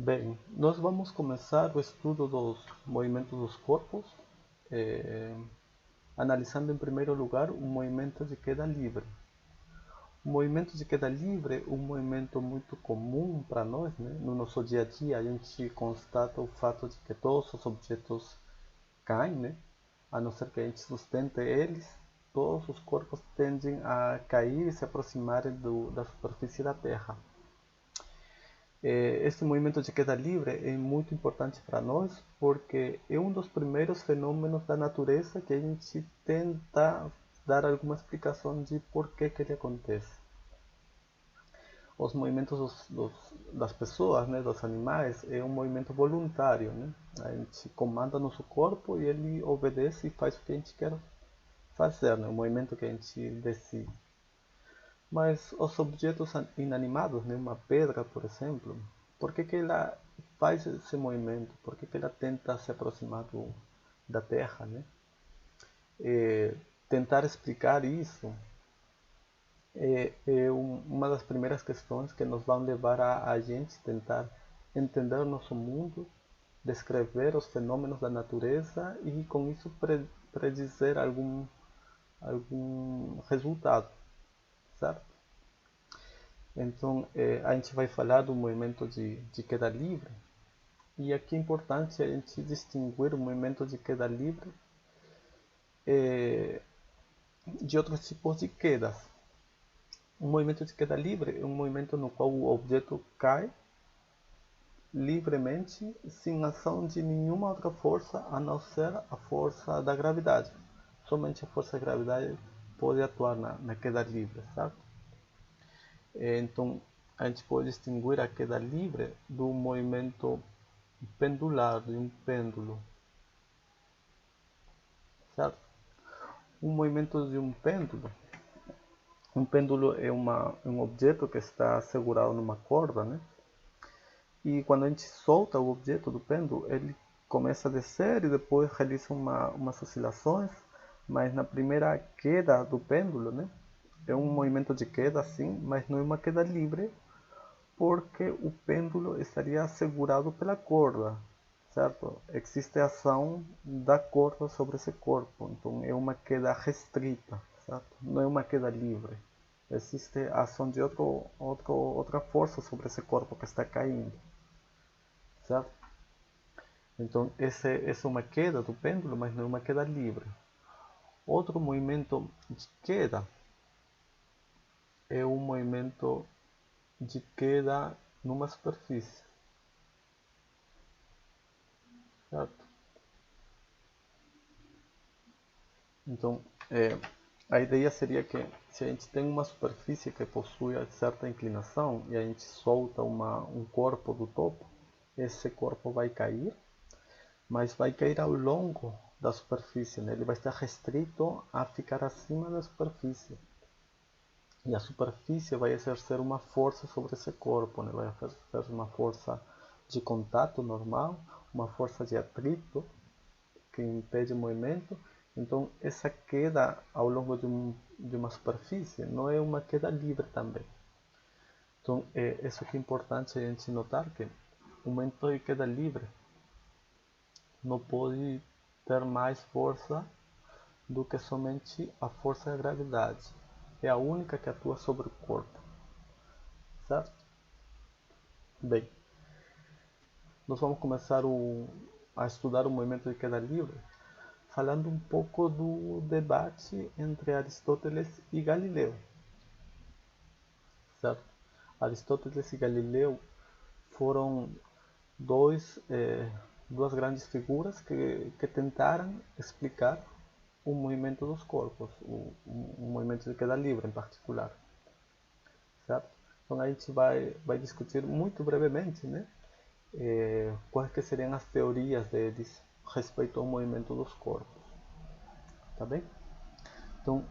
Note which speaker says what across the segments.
Speaker 1: Bem, nós vamos começar o estudo dos movimentos dos corpos, eh, analisando em primeiro lugar o movimento de queda livre. O movimento de queda livre é um movimento muito comum para nós, né? No nosso dia a dia, a gente constata o fato de que todos os objetos caem, né? A não ser que a gente sustente eles, todos os corpos tendem a cair e se aproximarem da superfície da Terra. Este movimento de queda livre é muito importante para nós porque é um dos primeiros fenômenos da natureza que a gente tenta dar alguma explicação de por que ele acontece. Os movimentos das pessoas, né, dos animais, é um movimento voluntário. Né? A gente comanda nosso corpo e ele obedece e faz o que a gente quer fazer, né? O movimento que a gente decide. Mas os objetos inanimados, né, uma pedra, por exemplo, por que ela faz esse movimento? Por que ela tenta se aproximar da Terra? Né? Tentar explicar isso é uma das primeiras questões que nos vão levar a gente tentar entender nosso mundo, descrever os fenômenos da natureza e com isso predizer algum resultado, certo? Então, a gente vai falar do movimento de queda livre. E aqui é importante a gente distinguir o movimento de queda livre de outros tipos de quedas. Um movimento de queda livre é um movimento no qual o objeto cai livremente, sem ação de nenhuma outra força a não ser a força da gravidade. Somente a força da gravidade pode atuar na queda livre, certo? Então, a gente pode distinguir a queda livre do movimento pendular, de um pêndulo, certo? O movimento de um pêndulo é um objeto que está segurado numa corda, né? E quando a gente solta o objeto do pêndulo, ele começa a descer e depois realiza umas oscilações, mas na primeira queda do pêndulo, né? É um movimento de queda, sim, mas não é uma queda livre, porque o pêndulo estaria segurado pela corda, certo? Existe a ação da corda sobre esse corpo, então é uma queda restrita, certo? Não é uma queda livre. Existe a ação de outra força sobre esse corpo que está caindo, certo? Então essa é uma queda do pêndulo, mas não é uma queda livre. Outro movimento de queda é um movimento de queda numa superfície, certo? Então, a ideia seria que se a gente tem uma superfície que possui certa inclinação e a gente solta um corpo do topo, esse corpo vai cair, mas vai cair ao longo da superfície, né? Ele vai estar restrito a ficar acima da superfície. E a superfície vai exercer uma força sobre esse corpo, né? Vai exercer uma força de contato normal, uma força de atrito que impede o movimento. Então, essa queda ao longo de uma superfície não é uma queda livre também. Então, isso que é importante a gente notar que o momento de queda livre não pode ter mais força do que somente a força da gravidade. É a única que atua sobre o corpo, certo? Bem, nós vamos começar a estudar o movimento de queda livre falando um pouco do debate entre Aristóteles e Galileu, certo? Aristóteles e Galileu foram duas grandes figuras que tentaram explicar o movimento dos corpos, o movimento de queda livre em particular, certo? Então a gente vai discutir muito brevemente, né, quais que seriam as teorias deles respeito ao movimento dos corpos, tá bem? Então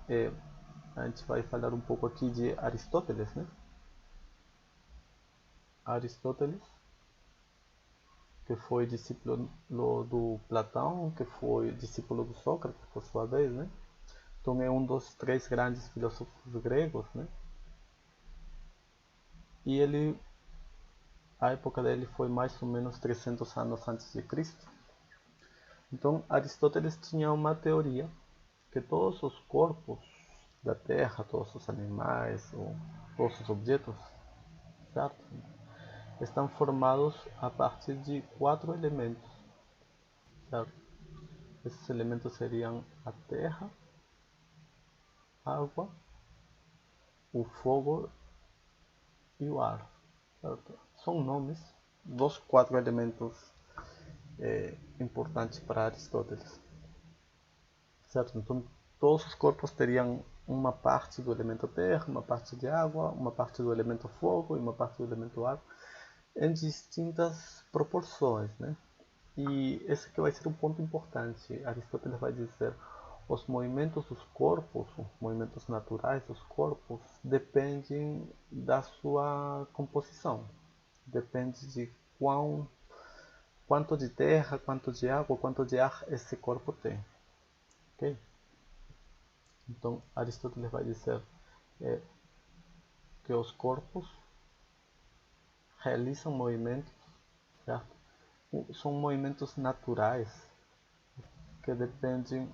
Speaker 1: a gente vai falar um pouco aqui de Aristóteles, né? Aristóteles, que foi discípulo do Platão, que foi discípulo do Sócrates, por sua vez, né? Então é um dos três grandes filósofos gregos, né? E ele a época dele foi mais ou menos 300 anos antes de Cristo. Então Aristóteles tinha uma teoria que todos os corpos da Terra, todos os animais, ou todos os objetos, certo? Estão formados a partir de 4 elementos, certo? Esses elementos seriam a terra, a água, o fogo e o ar, certo? São nomes dos 4 elementos importantes para Aristóteles, certo? Então todos os corpos teriam uma parte do elemento terra, uma parte de água, uma parte do elemento fogo e uma parte do elemento ar, em distintas proporções, né? E esse aqui vai ser um ponto importante. Aristóteles vai dizer: os movimentos dos corpos, os movimentos naturais dos corpos, dependem da sua composição. Depende de quanto de terra, quanto de água, quanto de ar esse corpo tem. Okay? Então Aristóteles vai dizer que os corpos realizam movimentos, certo? São movimentos naturais que dependem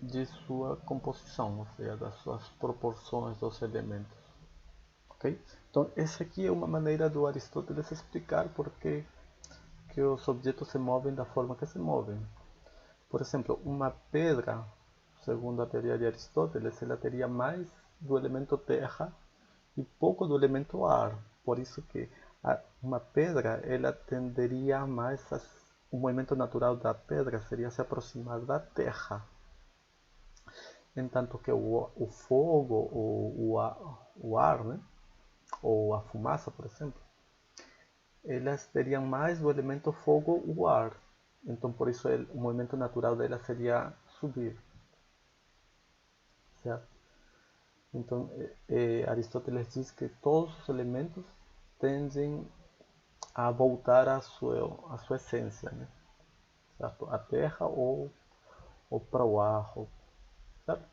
Speaker 1: de sua composição, ou seja, das suas proporções dos elementos. Okay? Então essa aqui é uma maneira do Aristóteles explicar por que os objetos se movem da forma que se movem. Por exemplo, uma pedra, segundo a teoria de Aristóteles, ela teria mais do elemento terra e pouco do elemento ar. Por isso que uma pedra ela tenderia mais o movimento natural da pedra seria se aproximar da terra, enquanto que o fogo ou o ar, né? Ou a fumaça, por exemplo, elas teriam mais do elemento fogo o ar. Então por isso o movimento natural dela seria subir, certo? Então Aristóteles diz que todos os elementos tendem a voltar à sua essência, né? Certo? A terra ou para o ar, certo?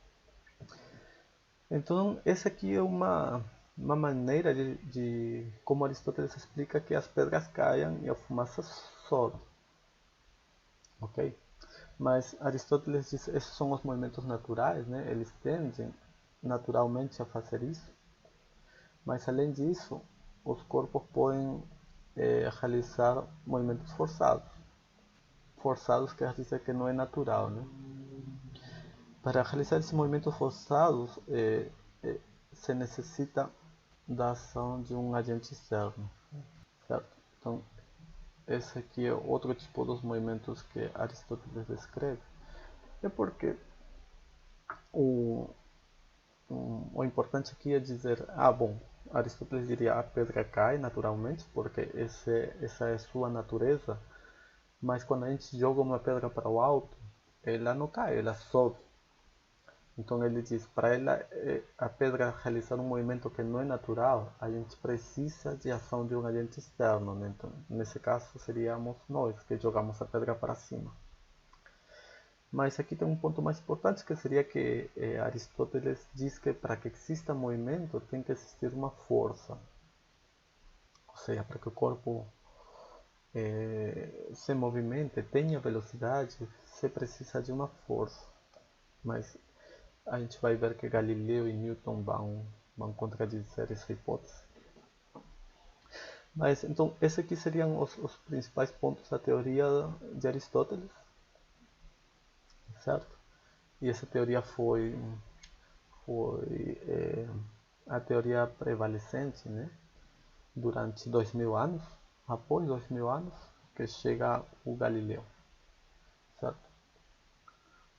Speaker 1: Então essa aqui é uma maneira de como Aristóteles explica que as pedras caem e a fumaça sobe, ok? Mas Aristóteles diz que esses são os movimentos naturais, né? Eles tendem naturalmente a fazer isso, mas além disso, os corpos podem realizar movimentos forçados. Forçados quer dizer que não é natural, né? Para realizar esses movimentos forçados, se necessita da ação de um agente externo, certo? Então, esse aqui é outro tipo dos movimentos que Aristóteles descreve. É porque o importante aqui é dizer, bom, Aristóteles diria a pedra cai naturalmente, porque essa é sua natureza, mas quando a gente joga uma pedra para o alto, ela não cai, ela sobe. Então ele diz, para a pedra realizar um movimento que não é natural, a gente precisa de ação de um agente externo, né? Então, nesse caso seríamos nós que jogamos a pedra para cima. Mas aqui tem um ponto mais importante, que seria que Aristóteles diz que para que exista movimento tem que existir uma força. Ou seja, para que o corpo se movimente, tenha velocidade, se precisa de uma força. Mas a gente vai ver que Galileu e Newton vão contradizer essa hipótese. Mas então, esses aqui seriam os principais pontos da teoria de Aristóteles, certo? E essa teoria foi a teoria prevalecente, né? Durante 2000 anos, após 2000 anos, que chega o Galileu, certo?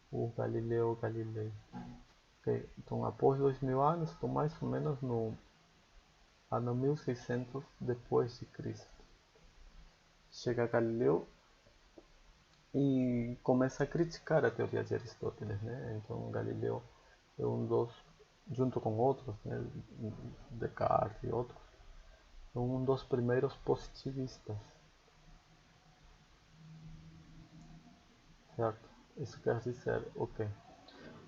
Speaker 1: O Galileu Galilei. Okay. Então, após 2000 anos, estou mais ou menos no ano 1600 depois de Cristo. Chega Galileu e começa a criticar a teoria de Aristóteles, né? Então Galileu é um dos, junto com outros, né? Descartes e outros, é um dos primeiros positivistas, certo? Isso quer dizer o quê?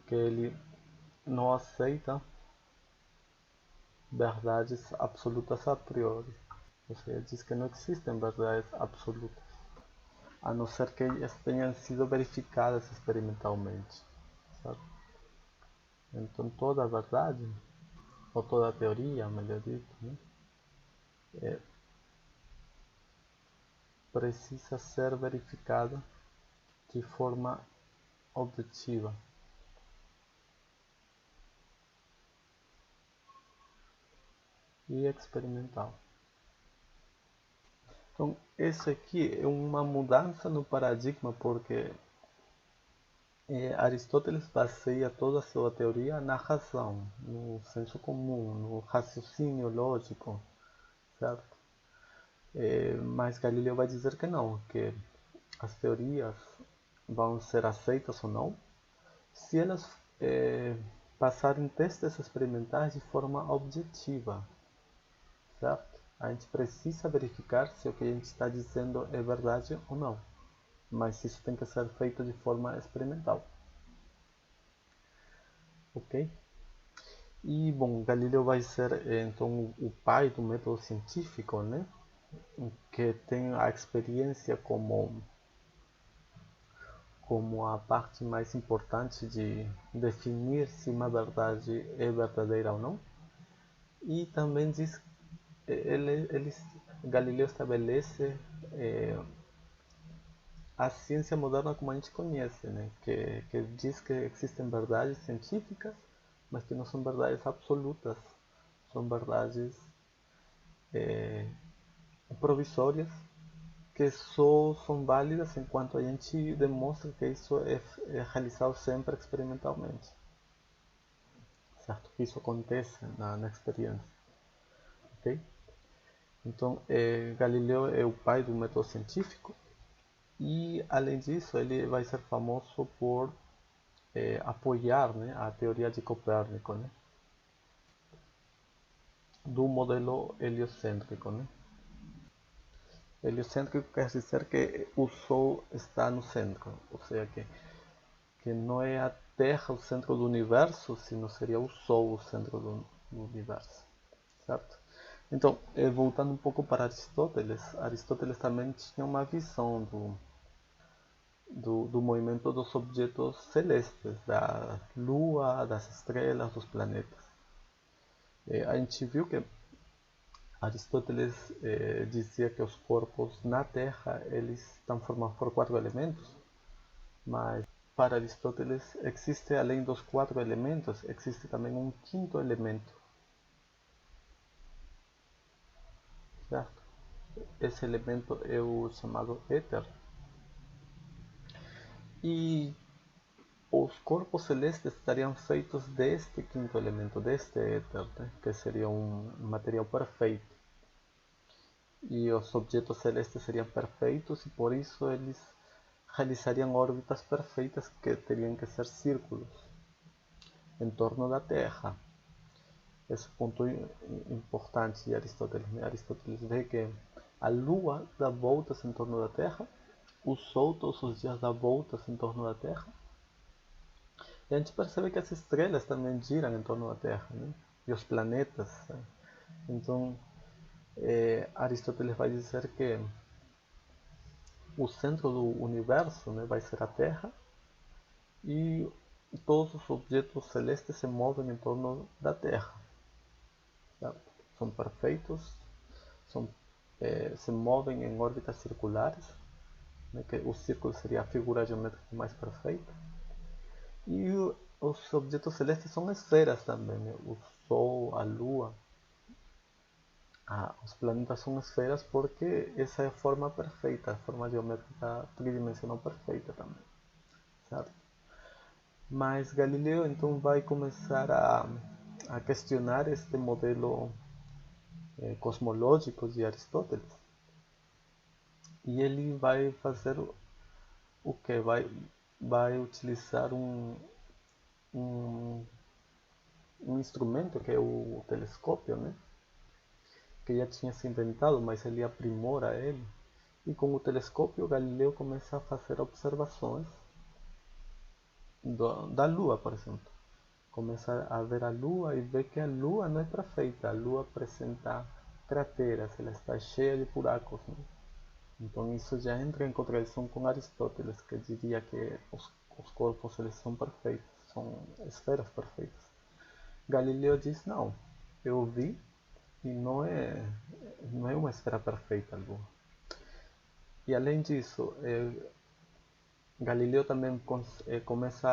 Speaker 1: Que ele não aceita verdades absolutas a priori. Ou seja, diz que não existem verdades absolutas, a não ser que elas tenham sido verificadas experimentalmente, sabe? Então toda a verdade, ou toda a teoria, melhor dito, né, precisa ser verificada de forma objetiva. E experimental. Então, isso aqui é uma mudança no paradigma, porque Aristóteles baseia toda a sua teoria na razão, no senso comum, no raciocínio lógico, certo? Mas Galileu vai dizer que não, que as teorias vão ser aceitas ou não se elas passarem testes experimentais de forma objetiva, certo? A gente precisa verificar se o que a gente está dizendo é verdade ou não, mas isso tem que ser feito de forma experimental, ok? E bom, Galileu vai ser então o pai do método científico, né? Que tem a experiência como a parte mais importante de definir se uma verdade é verdadeira ou não. E também diz ele Galileu estabelece a ciência moderna como a gente conhece, né? Que diz que existem verdades científicas, mas que não são verdades absolutas, são verdades provisórias que só são válidas enquanto a gente demonstra que isso é realizado sempre experimentalmente, certo? Que isso acontece na experiência, ok? Então, Galileu é o pai do método científico e, além disso, ele vai ser famoso por apoiar, né, a teoria de Copérnico, né, do modelo heliocêntrico, né? Heliocêntrico quer dizer que o Sol está no centro, ou seja, que não é a Terra o centro do universo, sino seria o Sol o centro do universo, certo? Então, voltando um pouco para Aristóteles também tinha uma visão do movimento dos objetos celestes, da Lua, das estrelas, dos planetas. A gente viu que Aristóteles dizia que os corpos na Terra eles estão formados por 4 elementos, mas para Aristóteles existe, além dos 4 elementos, existe também um quinto elemento, certo? Esse elemento é o chamado éter. E os corpos celestes estariam feitos deste quinto elemento, deste éter, né? Que seria um material perfeito. E os objetos celestes seriam perfeitos e por isso eles realizariam órbitas perfeitas que teriam que ser círculos em torno da Terra. Esse ponto importante de Aristóteles. Aristóteles vê que a Lua dá voltas em torno da Terra, o Sol todos os dias dá voltas em torno da Terra, e a gente percebe que as estrelas também giram em torno da Terra, né? E os planetas. Né? Então, Aristóteles vai dizer que o centro do universo, né, vai ser a Terra e todos os objetos celestes se movem em torno da Terra. Tá? São perfeitos, se movem em órbitas circulares, né, que o círculo seria a figura geométrica mais perfeita. E os objetos celestes são esferas também, né? O Sol, a Lua, os planetas são esferas porque essa é a forma perfeita, a forma geométrica tridimensional perfeita também, certo? Mas Galileu então vai começar a questionar este modelo cosmológico de Aristóteles e ele vai fazer o que? Vai utilizar um, um instrumento que é o telescópio, né? Que já tinha se inventado, mas ele aprimora ele. E com o telescópio, Galileu começa a fazer observações da Lua, por exemplo. Começa a ver a Lua e vê que a Lua não é perfeita. A Lua apresenta crateras, ela está cheia de buracos, né? Então isso já entra em contradição com Aristóteles, que diria que os corpos eles são perfeitos, são esferas perfeitas. Galileu diz não, eu vi e não é uma esfera perfeita a Lua. E além disso, Galileu também começa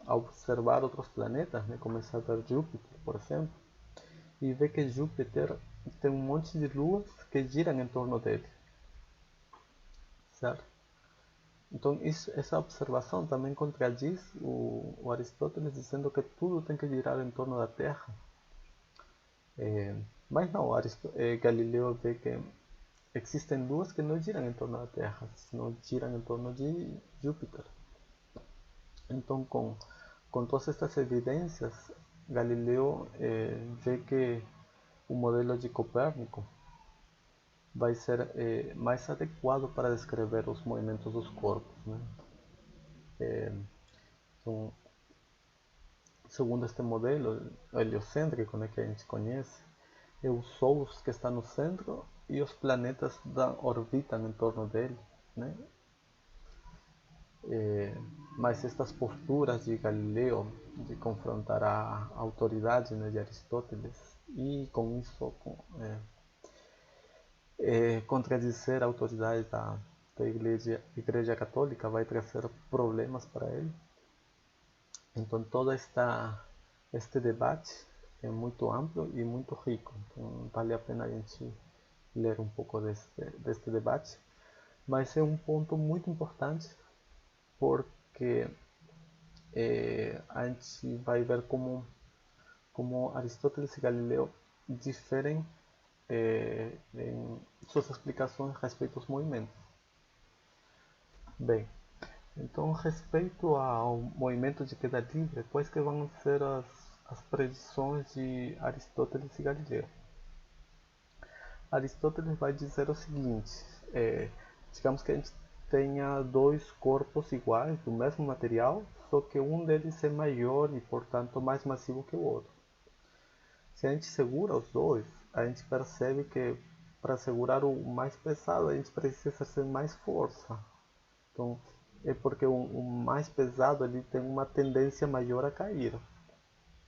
Speaker 1: a observar outros planetas, né? Começa a ver Júpiter, por exemplo, e vê que Júpiter tem um monte de luas que giram em torno dele, certo? Então essa observação também contradiz o Aristóteles dizendo que tudo tem que girar em torno da Terra. Mas não, Galileu vê que existem luas que não giram em torno da Terra, senão giram em torno de Júpiter. Então, com todas estas evidências, Galileu vê que o modelo de Copérnico vai ser mais adequado para descrever os movimentos dos corpos, né? Então, segundo este modelo heliocêntrico, né, que a gente conhece, é o Sol que está no centro e os planetas orbitam em torno dele, né? Mas estas posturas de Galileu de confrontar a autoridade, né, de Aristóteles e com isso contradizer a autoridade da igreja Católica vai trazer problemas para ele. Então todo este debate é muito amplo e muito rico. Então vale a pena a gente ler um pouco deste debate. Mas é um ponto muito importante porque a gente vai ver como Aristóteles e Galileu diferem em suas explicações a respeito aos movimentos. Bem, então respeito ao movimento de queda livre, quais que vão ser as predições de Aristóteles e Galileu? Aristóteles vai dizer o seguinte, digamos que a gente tenha dois corpos iguais, do mesmo material, só que um deles é maior e, portanto, mais massivo que o outro. Se a gente segura os dois, a gente percebe que para segurar o mais pesado, a gente precisa exercer mais força. Então, é porque o mais pesado ele tem uma tendência maior a cair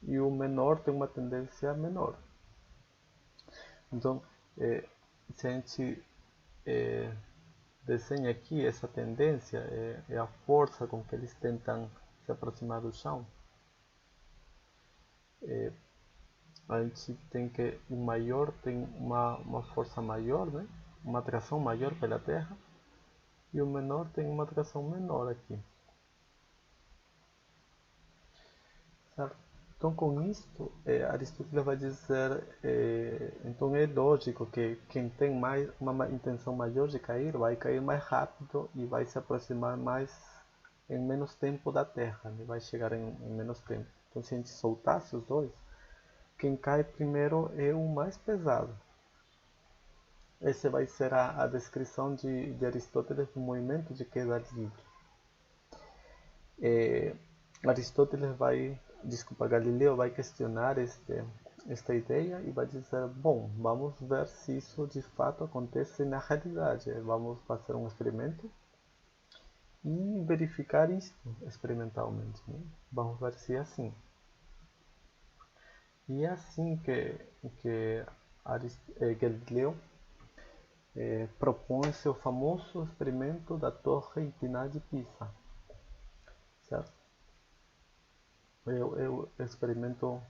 Speaker 1: e o menor tem uma tendência menor. Então, se a gente desenha aqui essa tendência, é a força com que eles tentam se aproximar do chão. A gente tem que o maior tem uma força maior, né? Uma atração maior pela Terra, e o menor tem uma atração menor aqui. Certo? Então, com isto, Aristóteles vai dizer, então é lógico que quem tem uma intenção maior de cair, vai cair mais rápido e vai se aproximar mais em menos tempo da Terra, né? Vai chegar em menos tempo. Então, se a gente soltasse os dois, quem cai primeiro é o mais pesado. Essa vai ser a descrição de Aristóteles do movimento de queda livre. Galileu vai questionar esta ideia e vai dizer, bom, vamos ver se isso de fato acontece na realidade. Vamos fazer um experimento e verificar isso experimentalmente, né? Vamos ver se é assim. E é assim que Galileu propõe seu famoso experimento da Torre Inclinada de Pisa, certo? Eu experimento,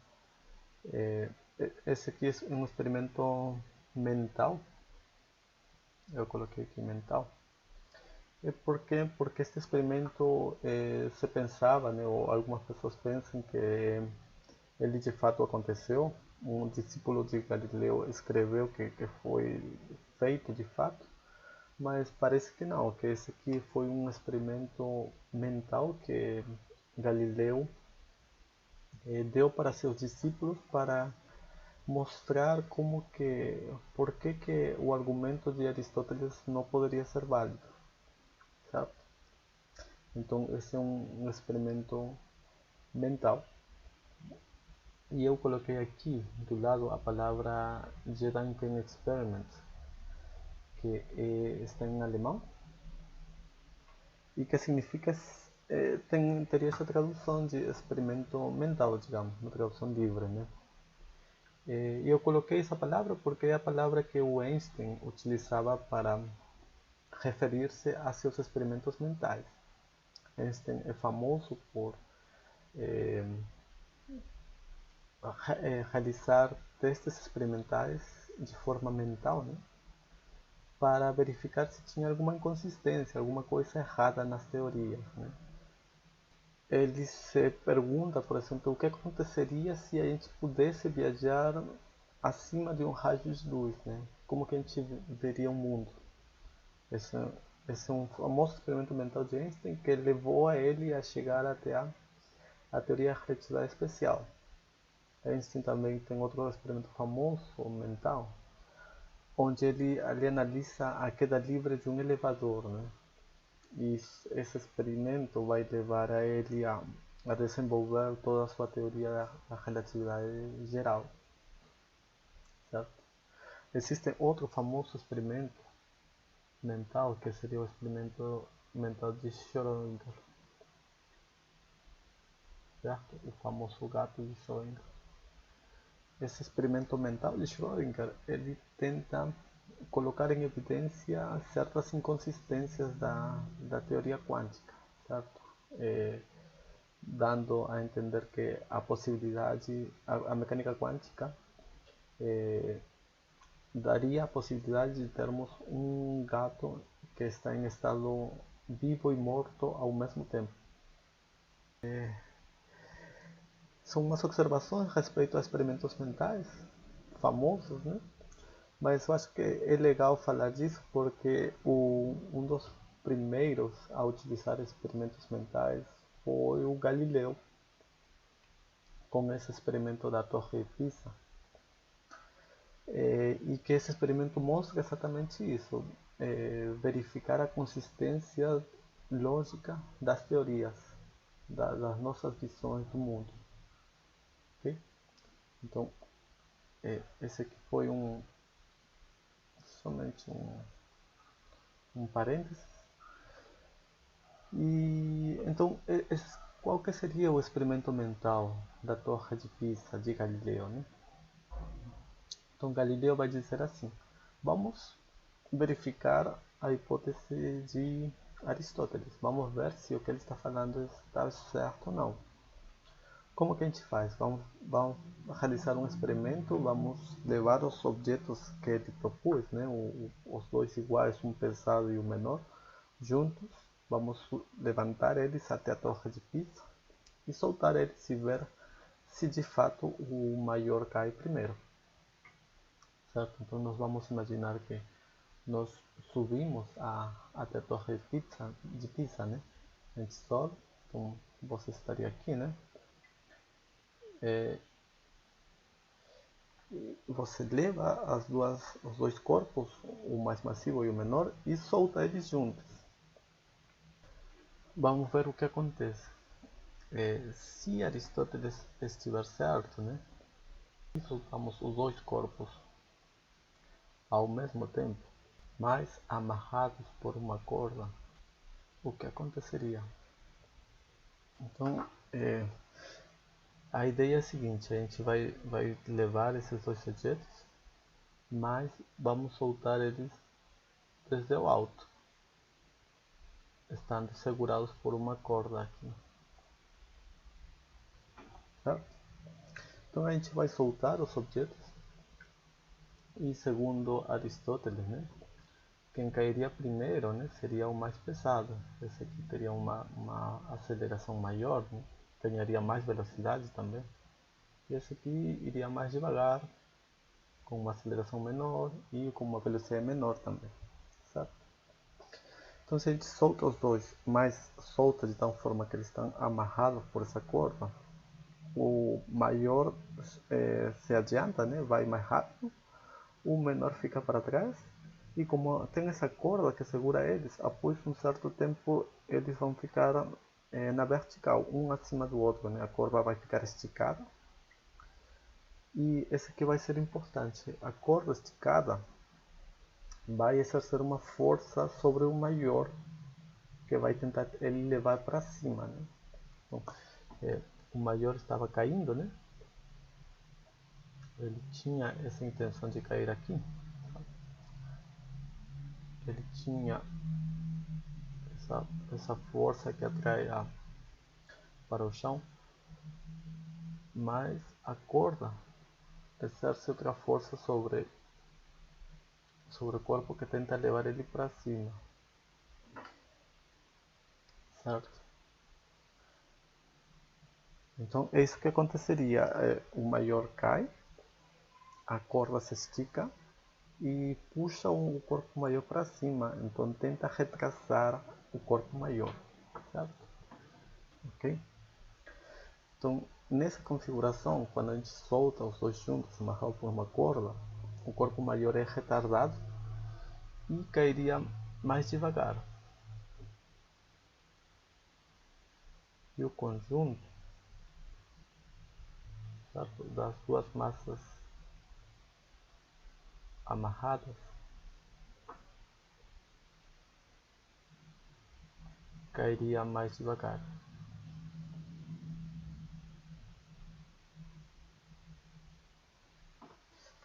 Speaker 1: esse aqui é um experimento mental, eu coloquei aqui mental, porque este experimento se pensava, né, ou algumas pessoas pensam que ele de fato aconteceu, um discípulo de Galileu escreveu que foi feito de fato, mas parece que não, que esse aqui foi um experimento mental que Galileu deu para seus discípulos para mostrar por que o argumento de Aristóteles não poderia ser válido, certo? Então esse é um experimento mental. E eu coloquei aqui do lado a palavra Gedanken Experiment, que está em alemão e que significa, teria essa tradução de experimento mental, digamos, uma tradução livre, né? E eu coloquei essa palavra porque é a palavra que o Einstein utilizava para referir-se a seus experimentos mentais. Einstein é famoso por eh, realizar testes experimentais de forma mental, né? Para verificar se tinha alguma inconsistência, alguma coisa errada nas teorias, né? Ele se pergunta, por exemplo, o que aconteceria se a gente pudesse viajar acima de um raio de luz, né? Como que a gente veria o mundo? Esse, esse é um famoso experimento mental de Einstein que levou a ele a chegar até a teoria da relatividade especial. Einstein também tem outro experimento famoso mental, onde ele analisa a queda livre de um elevador, né? E esse experimento vai levar a ele a desenvolver toda a sua teoria da relatividade geral, certo? Existe outro famoso experimento mental que seria o experimento mental de Schrödinger, certo? O famoso gato de Schrödinger. Esse experimento mental de Schrödinger, ele tenta colocar em evidência certas inconsistências da teoria quântica, certo? Dando a entender que a possibilidade, a mecânica quântica daria a possibilidade de termos um gato que está em estado vivo e morto ao mesmo tempo. São umas observações a respeito a experimentos mentais famosos, né? Mas eu acho que é legal falar disso porque um dos primeiros a utilizar experimentos mentais foi o Galileu, com esse experimento da Torre de Pisa. E que esse experimento mostra exatamente isso, verificar a consistência lógica das teorias, das nossas visões do mundo. Okay? Então, esse aqui foi somente um parênteses. E então, qual que seria o experimento mental da Torre de Pisa de Galileu, né? Então Galileu vai dizer assim: vamos verificar a hipótese de Aristóteles. Vamos ver se o que ele está falando está certo ou não. Como que a gente faz? Vamos realizar um experimento, vamos levar os objetos que ele propôs, né? Os dois iguais, um pesado e um menor, juntos. Vamos levantar eles até a Torre de Pisa e soltar eles e ver se de fato o maior cai primeiro. Certo? Então nós vamos imaginar que nós subimos até a Torre de Pisa, né? A gente sobe, então você estaria aqui, né? Você leva os dois corpos, o mais massivo e o menor, e solta eles juntos. Vamos ver o que acontece. Se Aristóteles estiver certo, né? E soltamos os dois corpos ao mesmo tempo, mas amarrados por uma corda, o que aconteceria? Então, a ideia é a seguinte: a gente vai levar esses dois objetos, mas vamos soltar eles desde o alto, estando segurados por uma corda aqui. Certo? Então a gente vai soltar os objetos e, segundo Aristóteles, né, quem cairia primeiro, né, seria o mais pesado. Esse aqui teria uma aceleração maior, né, ganharia mais velocidade também. E esse aqui iria mais devagar, com uma aceleração menor e com uma velocidade menor também. Certo? Então se a gente solta os dois, mas solta de tal forma que eles estão amarrados por essa corda, o maior se adianta, né, vai mais rápido, o menor fica para trás, e como tem essa corda que segura eles, após um certo tempo eles vão ficar na vertical, um acima do outro, né? A corda vai ficar esticada E esse aqui vai ser importante. A corda esticada vai exercer uma força sobre o maior, que vai tentar ele levar para cima, né? Então, o maior estava caindo, né? Ele tinha essa intenção de cair aqui. Ele tinha essa força que atrai para o chão, mas a corda exerce outra força sobre o corpo que tenta levar ele para cima, certo? Então é isso que aconteceria. O maior cai, a corda se estica e puxa o corpo maior para cima. Então tenta retrasar o corpo maior, certo? Ok? Então nessa configuração, quando a gente solta os dois juntos, amarrados por uma corda, o corpo maior é retardado e cairia mais devagar. E o conjunto, certo, das duas massas amarradas cairia mais devagar.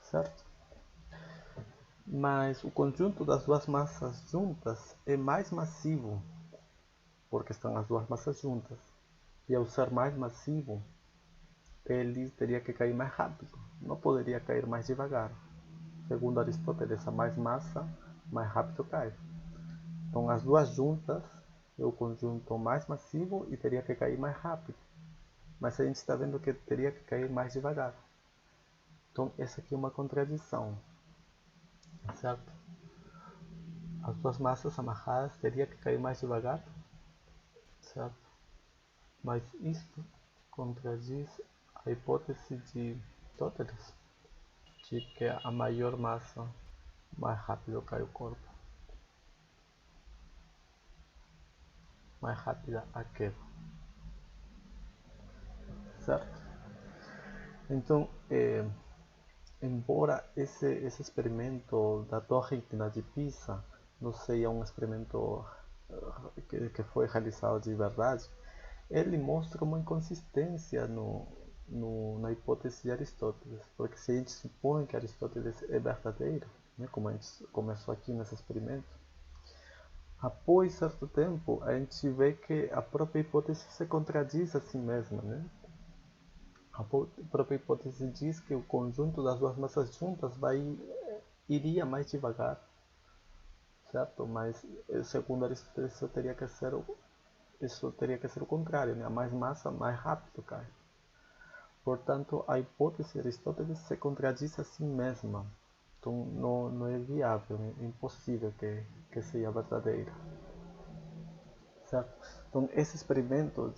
Speaker 1: Certo? Mas o conjunto das duas massas juntas é mais massivo, porque estão as duas massas juntas. E ao ser mais massivo, ele teria que cair mais rápido, não poderia cair mais devagar. Segundo Aristóteles, a mais massa, mais rápido cai. Então as duas juntas é o conjunto mais massivo e teria que cair mais rápido. Mas a gente está vendo que teria que cair mais devagar. Então essa aqui é uma contradição, certo? As duas massas amarradas teria que cair mais devagar, certo? Mas isto contradiz a hipótese de Aristóteles, de que a maior massa, mais rápido cai o corpo, mais rápida a queda, certo? Então, embora esse experimento da Torre Inclinada de Pisa não seja um experimento que foi realizado de verdade, ele mostra uma inconsistência na hipótese de Aristóteles, porque se a gente supõe que Aristóteles é verdadeiro, né, como a gente começou aqui nesse experimento, após certo tempo a gente vê que a própria hipótese se contradiz a si mesma, né? A própria hipótese diz que o conjunto das duas massas juntas iria mais devagar, certo? Mas segundo Aristóteles isso teria que ser o contrário, né? A mais massa, mais rápido cai. Portanto, a hipótese de Aristóteles se contradiz a si mesma. Então, não é viável, é impossível que seja verdadeira. Certo? Então, esse experimento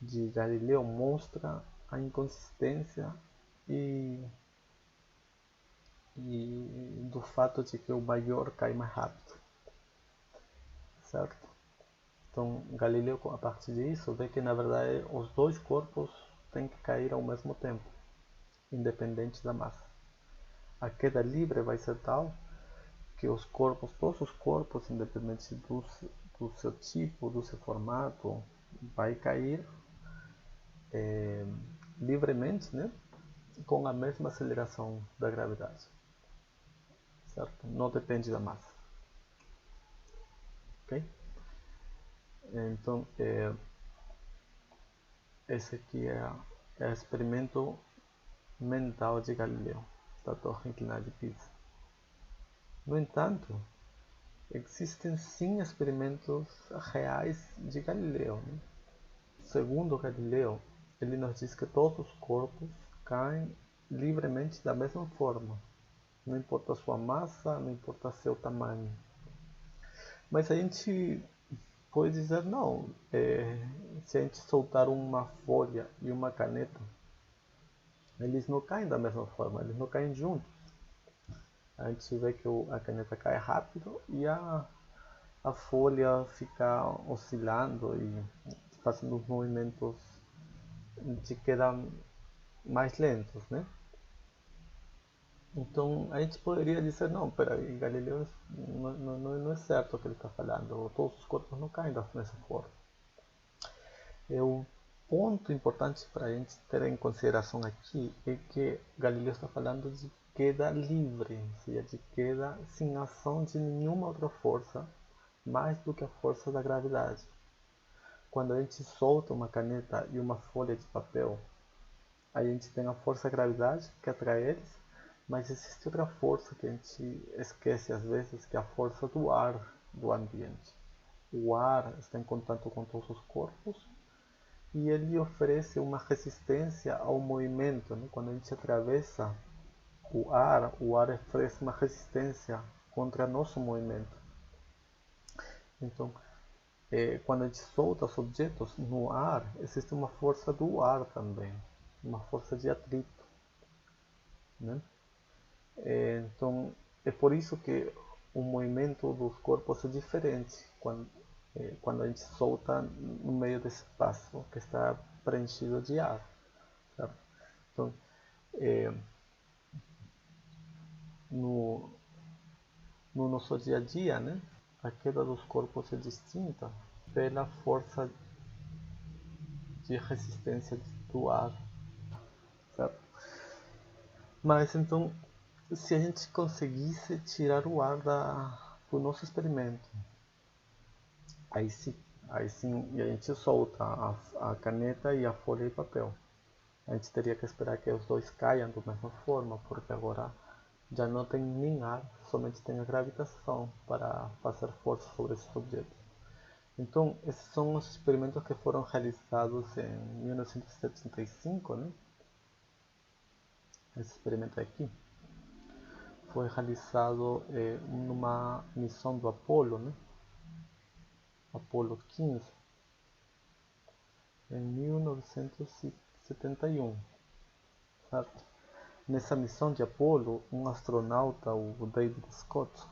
Speaker 1: de Galileu mostra a inconsistência e, do fato de que o maior cai mais rápido. Certo? Então, Galileu, a partir disso, vê que na verdade os dois corpos têm que cair ao mesmo tempo, independente da massa. A queda livre vai ser tal que todos os corpos, independente do seu tipo, do seu formato, vai cair livremente, né? Com a mesma aceleração da gravidade, certo? Não depende da massa, ok? Então, esse aqui é o experimento mental de Galileu, da Torre Inclinada de Pisa. No entanto, existem sim experimentos reais de Galileu, né? Segundo Galileu, ele nos diz que todos os corpos caem livremente da mesma forma, não importa a sua massa, não importa seu tamanho. Mas a gente pode dizer não, se a gente soltar uma folha e uma caneta, eles não caem da mesma forma, eles não caem juntos. A gente vê que a caneta cai rápido e a folha fica oscilando e fazendo movimentos de queda mais lentos, né? Então a gente poderia dizer, não, peraí, Galileu não é certo o que ele está falando, todos os corpos não caem dessa forma. O ponto importante para a gente ter em consideração aqui é que Galileu está falando de queda livre, ou seja, de queda sem ação de nenhuma outra força, mais do que a força da gravidade. Quando a gente solta uma caneta e uma folha de papel, a gente tem a força da gravidade que atrai eles, mas existe outra força que a gente esquece às vezes, que é a força do ar do ambiente. O ar está em contato com todos os corpos e ele oferece uma resistência ao movimento, né? Quando a gente atravessa o ar oferece uma resistência contra nosso movimento. Então, quando a gente solta os objetos no ar, existe uma força do ar também, uma força de atrito, né? Então, é por isso que o movimento dos corpos é diferente quando a gente solta no meio desse espaço que está preenchido de ar. Certo? Então, no, no nosso dia a dia, né, a queda dos corpos é distinta pela força de resistência do ar. Certo? Mas então, se a gente conseguisse tirar o ar do nosso experimento, aí sim, e a gente solta a caneta e a folha de papel. A gente teria que esperar que os dois caiam da mesma forma, porque agora já não tem nem ar, somente tem a gravitação para fazer força sobre esses objetos. Então, esses são os experimentos que foram realizados em 1975, né? Esse experimento aqui foi realizado numa missão do Apollo, né? Apollo 15, em 1971, certo? Nessa missão de Apollo, um astronauta, o David Scott,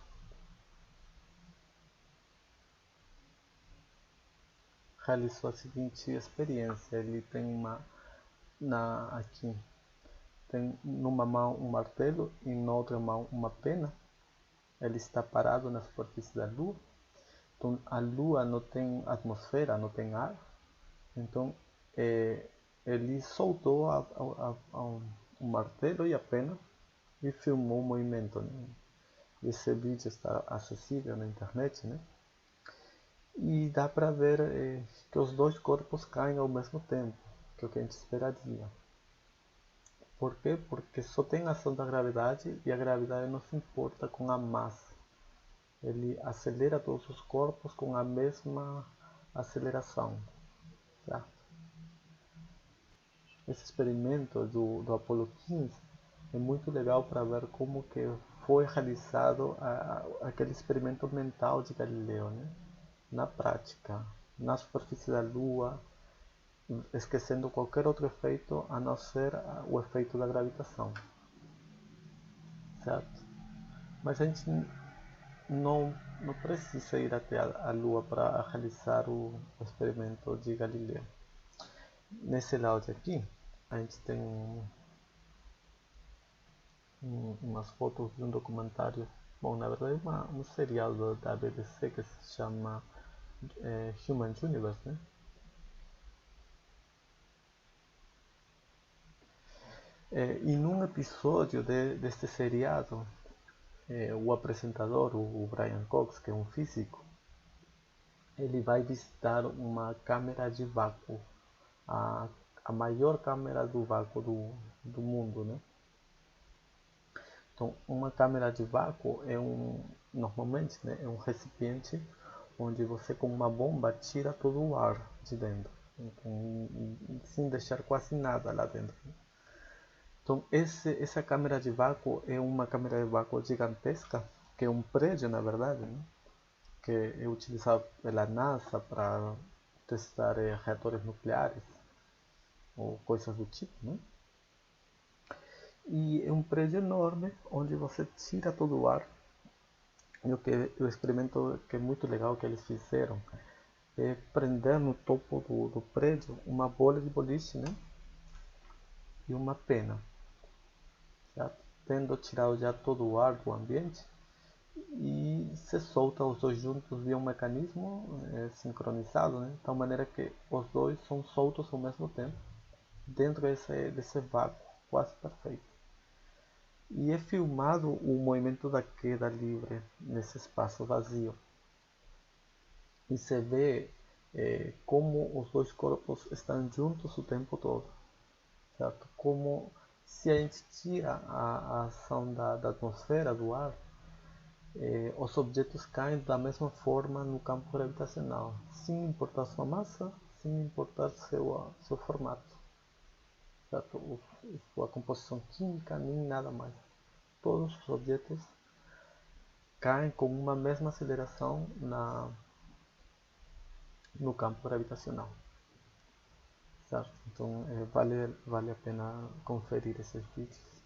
Speaker 1: realizou a seguinte experiência. Ele tem aqui tem numa mão um martelo e na outra mão uma pena. Ele está parado na superfície da Lua. Então, a Lua não tem atmosfera, não tem ar. Então, ele soltou o martelo e a pena e filmou o movimento, né? Esse vídeo está acessível na internet, né? E dá para ver que os dois corpos caem ao mesmo tempo, que é o que a gente esperaria. Por quê? Porque só tem ação da gravidade e a gravidade não se importa com a massa. Ele acelera todos os corpos com a mesma aceleração. Certo? Esse experimento do Apollo 15 é muito legal para ver como que foi realizado aquele experimento mental de Galileu, né? Na prática, na superfície da Lua, esquecendo qualquer outro efeito a não ser o efeito da gravitação. Certo? Mas a gente não precisa ir até a Lua para realizar o experimento de Galileu. Nesse slide aqui, a gente tem umas fotos de um documentário, bom, na verdade um seriado da BBC que se chama Human Universe, né? E num episódio deste seriado, o apresentador, o Brian Cox, que é um físico, ele vai visitar uma câmera de vácuo, a, a maior câmera do vácuo do mundo, né? Então, uma câmera de vácuo normalmente, né, é um recipiente onde você com uma bomba tira todo o ar de dentro, então, sem deixar quase nada lá dentro. Então, essa câmera de vácuo é uma câmera de vácuo gigantesca, que é um prédio, na verdade, né? Que é utilizado pela NASA para testar reatores nucleares ou coisas do tipo, né? E é um prédio enorme onde você tira todo o ar. E o experimento que é muito legal que eles fizeram é prender no topo do prédio uma bola de boliche, né? e uma pena, certo? Tendo tirado já todo o ar do ambiente e se solta os dois juntos via um mecanismo sincronizado, né? De tal maneira que os dois são soltos ao mesmo tempo, dentro desse vácuo quase perfeito. E é filmado o movimento da queda livre nesse espaço vazio. E se vê como os dois corpos estão juntos o tempo todo, certo? Como se a gente tira a ação da atmosfera, do ar, os objetos caem da mesma forma no campo gravitacional, sem importar sua massa, sem importar seu formato, certo? Sua composição química, nem nada mais. Todos os objetos caem com uma mesma aceleração no campo gravitacional, certo? Então vale a pena conferir esses vídeos.